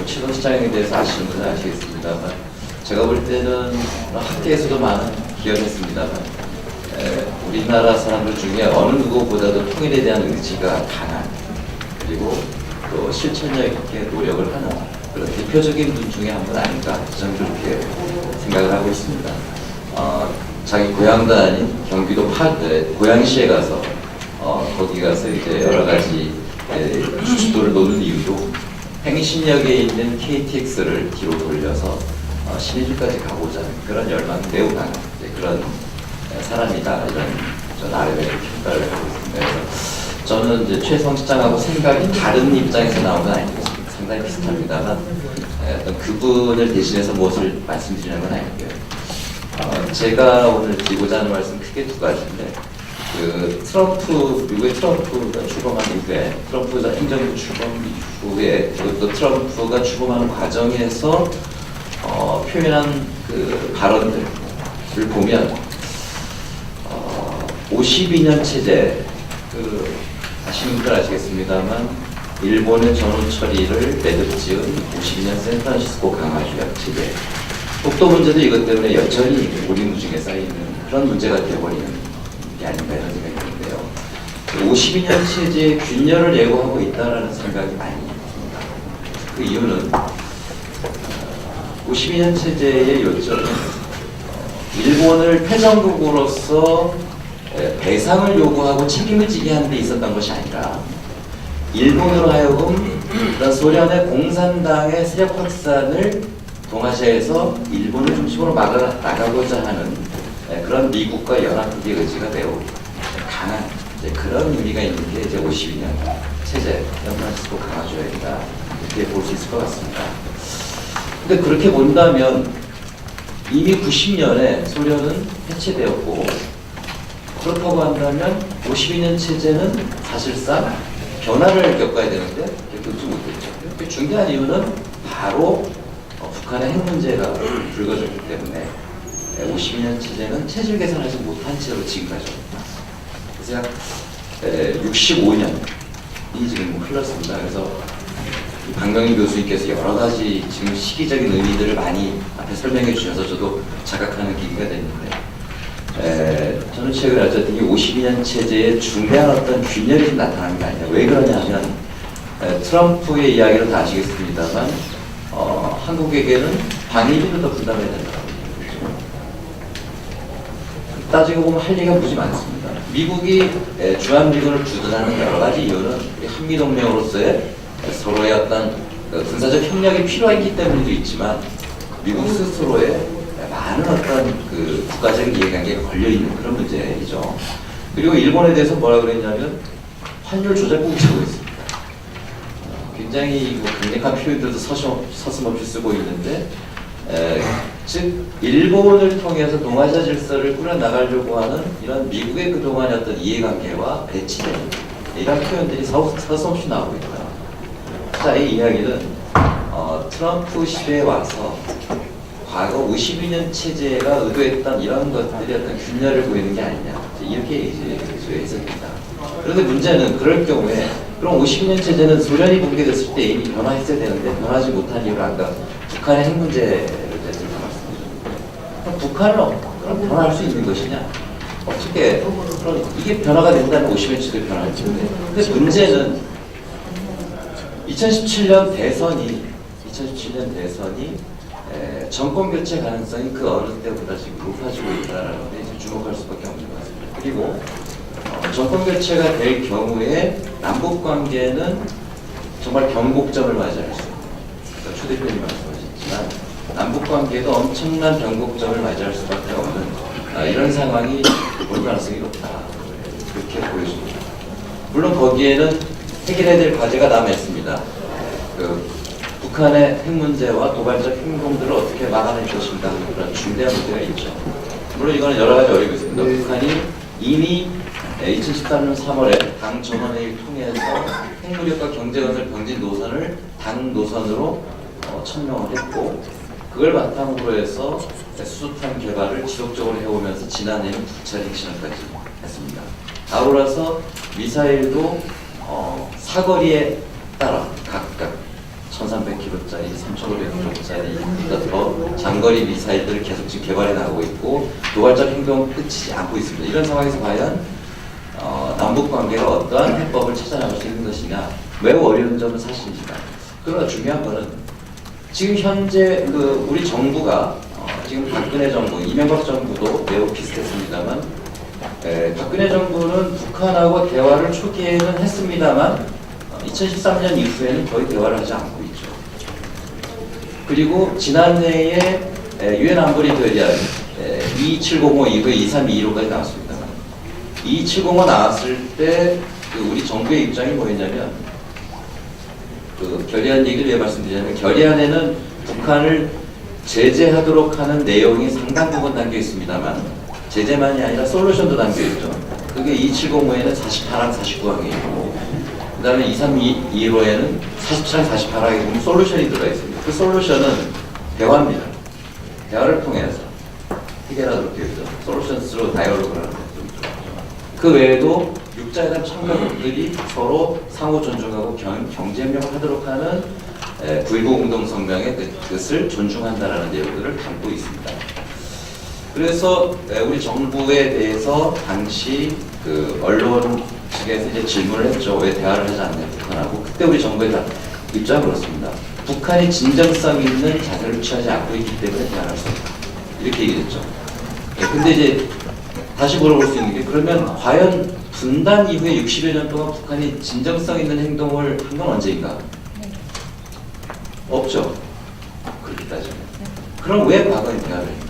최선 시장에 대해서 아시는 분은 아시겠습니다만, 제가 볼 때는 학계에서도 많은 기여를 했습니다만, 우리나라 사람들 중에 어느 누구보다도 통일에 대한 의지가 강한, 그리고 또 실천력 있게 노력을 하는 그런 대표적인 분 중에 한 분 아닌가, 저는 그렇게 생각을 하고 있습니다. 자기 고향도 아닌 경기도 고양시에 가서 거기 가서 이제 여러 가지 주도를 놓는 이유도 행신역에 있는 KTX를 뒤로 돌려서 신의주까지 가고자 하는 그런 열망이 매우 강한 그런 사람이다, 이런 저 나름의 평가를 하고 있습니다. 그래서 저는 이제 최성 시장하고 생각이 다른 입장에서 나온 건 아니고 상당히 비슷합니다만, 어떤 그분을 대신해서 무엇을 말씀드리는 건 아니고요. 제가 오늘 드리고자 하는 말씀 크게 두 가지인데, 미국의 트럼프가 출범한 이후에, 트럼프가 행정부 출범 이후에, 그리고 또 트럼프가 출범하는 과정에서 표현한 그 발언들을 보면 52년 체제, 아시는 분들 아시겠습니다만, 일본의 전후 처리를 매듭지은 52년 샌프란시스코 강화조약 체제, 독도 문제도 이것 때문에 여전히 오리무중에 쌓이는 그런 문제가 되어버리는 게 아닌가 이런 생각이 드는데요. 52년 체제의 균열을 예고하고 있다는 생각이 많이 듭니다. 그 이유는 52년 체제의 요점은 일본을 패전국으로서 배상을 요구하고 책임을 지게 하는 데 있었던 것이 아니라, 일본으로 하여금 그런 소련의 공산당의 세력 확산을 동아시아에서 일본을 중심으로 나가고자 하는 그런 미국과 연합국의 의지가 매우 강한 그런 의미가 있는 게 이제 52년 체제, 샌프란시스코 강화조약이다, 이렇게 볼 수 있을 것 같습니다. 근데 그렇게 본다면 이미 90년에 소련은 해체되었고, 그렇다고 한다면 52년 체제는 사실상 변화를 겪어야 되는데 겪지 못했죠. 그 중요한 이유는 바로 북한의 핵 문제가 불거졌기 때문에 52년 체제는 체질 개선하지 못한 채로 지금까지 왔습니다. 그래서 65년이 지금 흘렀습니다. 그래서 박명희 교수님께서 여러 가지 지금 시기적인 의미들을 많이 앞에 설명해 주셔서 저도 자각하는 계기가 됐는데, 저는 최근에 어쨌든 이 52년 체제의 중대한 어떤 균열이 나타나는 게 아니냐. 왜 그러냐 하면, 트럼프의 이야기를 다 아시겠습니다만, 한국에게는 방위비도 더 분담해야 된다고 얘기했죠. 따지고 보면 할 얘기가 무지 많습니다. 미국이 주한미군을 주둔하는 여러 가지 이유는 우리 한미동맹으로서의 서로의 어떤 군사적 협력이 필요했기 때문에도 있지만, 미국 스스로의 많은 어떤 그 국가적인 이해관계가 걸려있는 그런 문제이죠. 그리고 일본에 대해서 뭐라 그랬냐면 환율 조작국이라고 했습니다. 굉장히 강력한 표현들도 서슴없이 쓰고 있는데, 즉 일본을 통해서 동아시아 질서를 꾸려나가려고 하는 이런 미국의 그동안의 어떤 이해관계와 배치되는 이런 표현들이 서슴없이 나오고 있다. 자, 이 이야기는 트럼프 시대에 와서 과거 52년 체제가 의도했던 이런 것들이 어떤 균열을 보이는 게 아니냐, 이렇게 이제 했습니다. 그런데 문제는 그럴 경우에 그럼 52년 체제는 소련이 붕괴됐을 때 이미 변화했어야 되는데 변하지 못한 이유를 아까 북한의 핵 문제를 대해서 말씀드렸는데, 그럼 북한을 그럼 변화할 수 있는 것이냐? 어떻게 그럼 이게 변화가 된다면 52년 체제도 변화할 텐데, 근데 문제는 2017년 대선이 정권 교체 가능성이 그 어느 때보다 지금 높아지고 있다는 데 주목할 수밖에 없는 것 같습니다. 그리고 정권 교체가 될 경우에 남북 관계는 정말 변곡점을 맞이할 수 있습니다. 그러니까 추 대표님 말씀하셨지만 남북 관계도 엄청난 변곡점을 맞이할 수밖에 없는 이런 상황이 올 가능성이 높다, 그렇게 보여집니다. 물론 거기에는 해결해야 될 과제가 남아 있습니다. 북한의 핵 문제와 도발적 행동들을 어떻게 막아낼 것인가 하는 그런 중대한 문제가 있죠. 물론 이거는 여러 가지 어려고 있습니다. 북한이 이미 2013년 3월에 당 전원회의를 통해서 핵무력과 경제건설 병진 노선을 당 노선으로 천명을 했고, 그걸 바탕으로 해서 수소탄 개발을 지속적으로 해오면서 지난해는 9차례 핵실험까지 했습니다. 아울러서 미사일도 사거리에 따라 각각 1300km짜리, 3500km짜리 더 장거리 미사일들을 계속 지금 개발해 나가고 있고 도발적 행동은 끝이지 않고 있습니다. 이런 상황에서 과연 남북 관계가 어떠한 해법을 찾아나갈 수 있는 것이냐 매우 어려운 점은 사실입니다. 그러나 중요한 것은 지금 현재 우리 정부가 지금 박근혜 정부, 이명박 정부도 매우 비슷했습니다만 박근혜 정부는 북한하고 대화를 초기에는 했습니다만 2013년 이후에는 거의 대화를 하지 않고 있죠. 그리고 지난해에 유엔 안보리 결의안 2705 이후에 2325까지 나왔습니다만 2705 나왔을 때 우리 정부의 입장이 뭐였냐면 결의안 얘기를 왜 말씀드리냐면 결의안에는 북한을 제재하도록 하는 내용이 상당 부분 담겨 있습니다만 제재만이 아니라 솔루션도 담겨 있죠. 그게 2705에는 48항 49항이 있고 그 다음에 2325에는 47항 48항에 보면 솔루션이 들어가 있습니다. 그 솔루션은 대화입니다. 대화를 통해서 해결하도록 되어 있죠. 솔루션스로 다이얼로그를 하는 것도 있죠. 그 외에도 육자회담 참가국들이 서로 상호 존중하고 경제협력을 하도록 하는 9.19 공동성명의 뜻을 존중한다라는 내용들을 담고 있습니다. 그래서 우리 정부에 대해서 당시 언론 측에서 이제 질문을 했죠. 왜 대화를 하지 않냐 북한하고. 그때 우리 정부의 입장은 그렇습니다. 북한이 진정성 있는 자세를 취하지 않고 있기 때문에 대화를 할 수 없다. 이렇게 얘기했죠. 근데 이제 다시 물어볼 수 있는 게 그러면 과연 분단 이후에 60여 년 동안 북한이 진정성 있는 행동을 한 건 언제인가? 없죠. 그렇게 따지면. 그럼 왜 과거에 대화를 했나?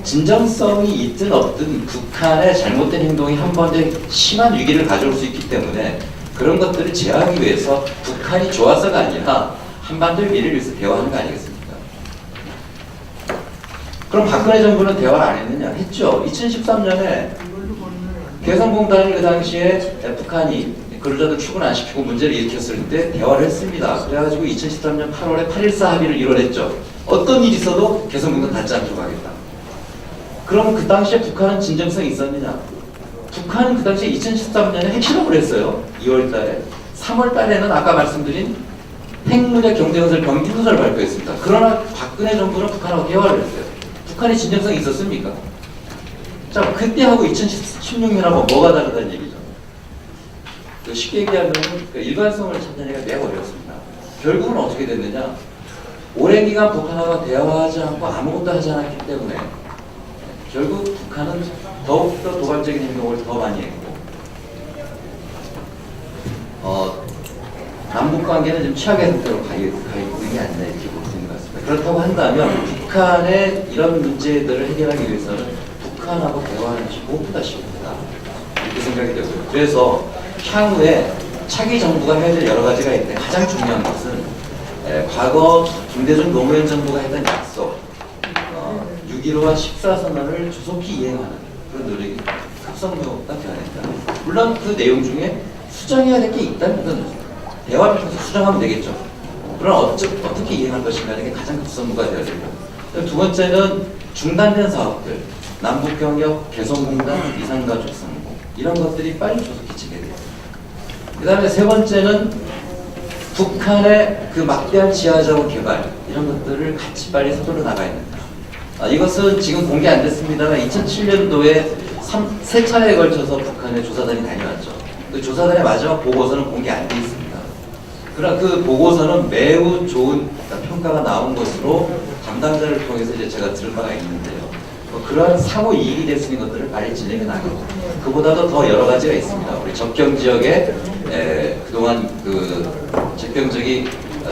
진정성이 있든 없든 북한의 잘못된 행동이 한 번에 심한 위기를 가져올 수 있기 때문에 그런 것들을 제어하기 위해서 북한이 좋아서가 아니라 한반도의 미래를 위해서 대화하는 거 아니겠습니까? 그럼 박근혜 정부는 대화를 안 했느냐? 했죠. 2013년에 개성공단이 그 당시에 북한이 근로자들 출근 안 시키고 문제를 일으켰을 때 대화를 했습니다. 그래가지고 2013년 8월에 8.14 합의를 이뤄냈죠. 어떤 일이 있어도 개성공단 닿지 않도록 하겠다. 그럼 그 당시에 북한은 진정성이 있었느냐? 북한은 그 당시에 2013년에 핵실험을 했어요. 2월 달에. 3월 달에는 아까 말씀드린 핵무력 경제건설 병기조사를 발표했습니다. 그러나 박근혜 정부는 북한하고 대화를 했어요. 북한이 진정성이 있었습니까? 자, 그때하고 2016년하고 뭐가 다르다는 얘기죠. 쉽게 얘기하면 일관성을 찾는 얘기가 매우 어렵습니다. 결국은 어떻게 됐느냐? 오랜 기간 북한하고 대화하지 않고 아무것도 하지 않았기 때문에 결국 북한은 더욱더 도발적인 행동을 더 많이 했고 남북 관계는 좀 최악의 상태로 가 있는 게 아니라 이렇게 볼 수 있는 것 같습니다. 그렇다고 한다면 북한의 이런 문제들을 해결하기 위해서는 북한하고 대화하는 것이 무엇보다 쉽습니다. 이렇게 생각이 되고요. 그래서 향후에 차기 정부가 해야 될 여러 가지가 있는데 가장 중요한 것은 과거 김대중 노무현 정부가 했던 약속 6.15와 14선언을 조속히 이행하는 그런 노력이 급선무가 되어야 된다. 물론 그 내용 중에 수정해야 될 게 있다는 건 대화를 통해서 수정하면 되겠죠. 그럼 어떻게 이행할 것인가 하는 게 가장 급선무가 되어야 되고 두 번째는 중단된 사업들 남북경협, 개성공단, 이산가족성공 이런 것들이 빨리 조속히 진행돼요. 그 다음에 세 번째는 북한의 그 막대한 지하자원 개발 이런 것들을 같이 빨리 서둘러 나가야 된다. 이것은 지금 공개 안 됐습니다만 2007년도에 세 차례에 걸쳐서 북한의 조사단이 다녀왔죠. 그 조사단의 마지막 보고서는 공개 안 돼 있습니다. 그러나 그 보고서는 매우 좋은 평가가 나온 것으로 담당자를 통해서 이제 제가 들은 바가 있는데요. 그러한 상호 이익이 될 수 있는 것들을 빨리 진행해 나가고 그보다도 더 여러 가지가 있습니다. 우리 접경 지역에 그동안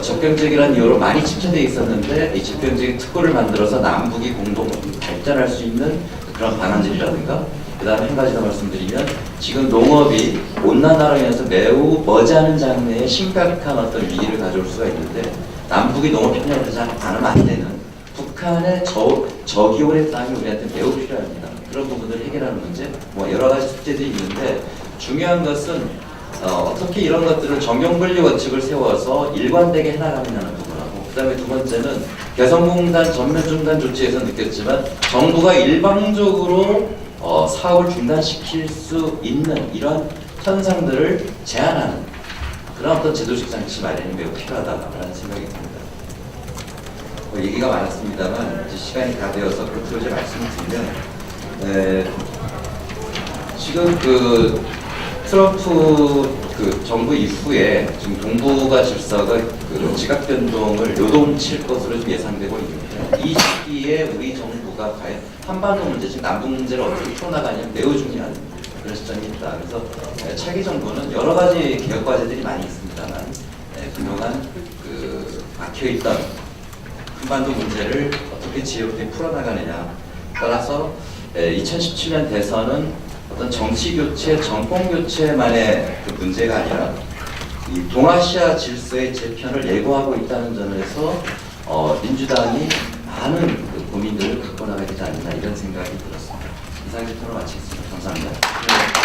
적경적이라는 이유로 많이 침체되어 있었는데 이 적경적인 특구를 만들어서 남북이 공동 발전할 수 있는 그런 방안들이라든가 그 다음에 한 가지 더 말씀드리면 지금 농업이 온난화로 인해서 매우 머지않은 장래에 심각한 어떤 위기를 가져올 수가 있는데 남북이 농업 협력하지 않으면 안 되는 북한의 저기온의 땅이 우리한테 매우 필요합니다. 그런 부분들을 해결하는 문제, 뭐 여러 가지 숙제들이 있는데 중요한 것은 어떻게 이런 것들을 정경분리 원칙을 세워서 일관되게 해나가느냐는 부분하고 그 다음에 두 번째는 개성공단 전면 중단 조치에서 느꼈지만 정부가 일방적으로 사업을 중단시킬 수 있는 이런 현상들을 제한하는 그런 어떤 제도적 장치 마련이 매우 필요하다라는 생각이 듭니다. 얘기가 많았습니다만 이제 시간이 다 되어서 끝으로 이제 말씀을 드리면 지금 그 트럼프 그 정부 이후에 지금 동북아 질서가 그 지각 변동을 요동칠 것으로 좀 예상되고 있는데 이 시기에 우리 정부가 과연 한반도 문제, 즉 남북 문제를 어떻게 풀어나가냐면 매우 중요한 그런 시점이 있다. 그래서 차기 정부는 여러 가지 개혁 과제들이 많이 있습니다만 그동안 그 막혀있던 한반도 문제를 어떻게 지혜롭게 풀어나가느냐 따라서 2017년 대선은 어떤 정치 교체, 정권 교체만의 그 문제가 아니라 이 동아시아 질서의 재편을 예고하고 있다는 점에서 민주당이 많은 그 고민들을 갖고 나가야 되지 않나 이런 생각이 들었습니다. 이상 토론 마치겠습니다. 감사합니다.